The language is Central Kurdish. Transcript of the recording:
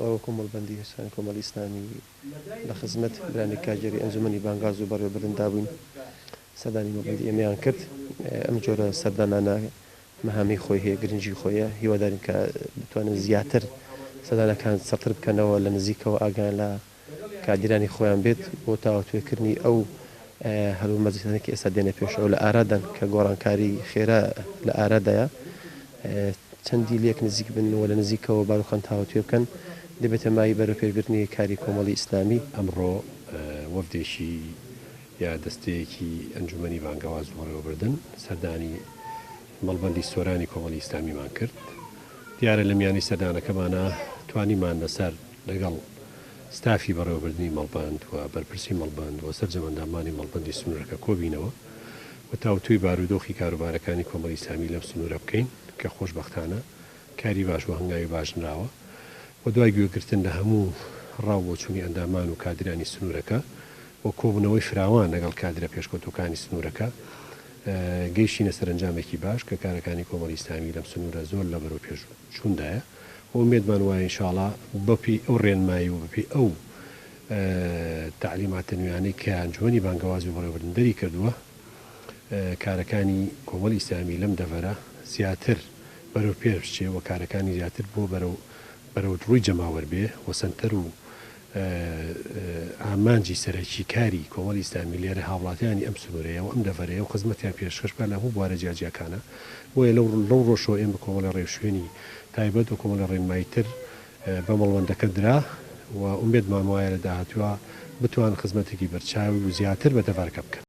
ئەو کۆمەڵبەندی هێشتانی کۆمەڵی ئیسلامی لە خزمەت برانی کاژێری ئەنجومەنی بانگاز و بەڕێوەبردندا بووین. سەردانی مەڵبەندی ئێمەیان کرد. ئەم جۆرە سەردانانە مەهامی خۆی هەیە، گرنگی خۆیە. هیوادارین کە بتوانن زیاتر سەردانەکان سەرتر بکەنەوە، لە نزیکەوە ئاگایان لە کادیرانی خۆیان بێت بۆ تاوەتوێکردنی ئەو هەلو مەجلیسانێکی ئێستا دێنە پێشەوە لە ئارادان کە گۆڕانکاری خێرا لە ئارادایە. چەندی لێک نزیک بنەوە لە نزیکەوە باروخان تاوەتوێ بکەن، دەبێتە مای بەرەو پێشبردننی کاری کۆمەڵی ئیسلامی. ئەمڕۆ وەفدێکی یا دەستەیەکی ئەنجومەنی بانگەواز و بەڕێوەبردن سەردانی مەڵبەندی سۆرانی کۆمەڵی ئیسلامیمان کرد. دیارە لە میانی سەردانەکەمانە توانیمان لەسەر لەگەڵ ستافی بەڕێوەبردننی مەڵبەند و بەرپرسی مەڵبەند و سەرجەمەندامانی مەڵبەندی سنوورەکە کۆبینەوە و تاوتوی بارودۆخی کاروبارەکانی کۆمەڵی ئیسلامی لەم سنوورە بکەین کە خۆشبەختانە کاری باش و هەنگاوی باشنراوە و دوای گوێگرتن لە هەموو ڕاوبۆچوونی ئەندامان و کادرانی سنوورەکە و کۆبوونەوەی فراوان لەگەڵ کادرە پێشکەوتوەکانی سنوورەکە گەیشتینە سەرنجامێکی باش کە کارەکانی کۆمەڵی ئیسلامی لەم سنوورە زۆر لە بەرەو پێش چووندایە و ئومێدمان وایە ئینشاڵڵا بەپی ئەو ڕێنمایی و بەپی ئەو تعلیماتە نوێیانەی کە ئەنجومەنی بانگەوازی و بەڕێوەبردن دەری کردووە کارەکانی کۆمەڵی ئیسلامی لەم دەڤەرە زیاتر بەرەو پێش بچێ و کارەکانی زیاتر بۆ بەرەو ڕووی جەماوەەر بێ و سنتەر و ئامانجی سەرەکی کاری کۆمەڵی ئیسلامی لێرە هاوڵاتیانی ئەم سنوورەیە و ئەم دەڤەرەیە و خزمەتیان پێشکەشبە لە هەموو بوارە جیاجیەکانە بۆیە لەو ڕۆژەوە ئێمە کۆمەڵی ڕێوشوێنی تایبەت و کۆمەڵی ڕێنماییتر بە مەڵبەندەکە درا و ئومێدمان وایە لە داهاتووە بتوان خزمەتێکی بەرچاوی و زیاتر بە دەڤەرەکە بکەن.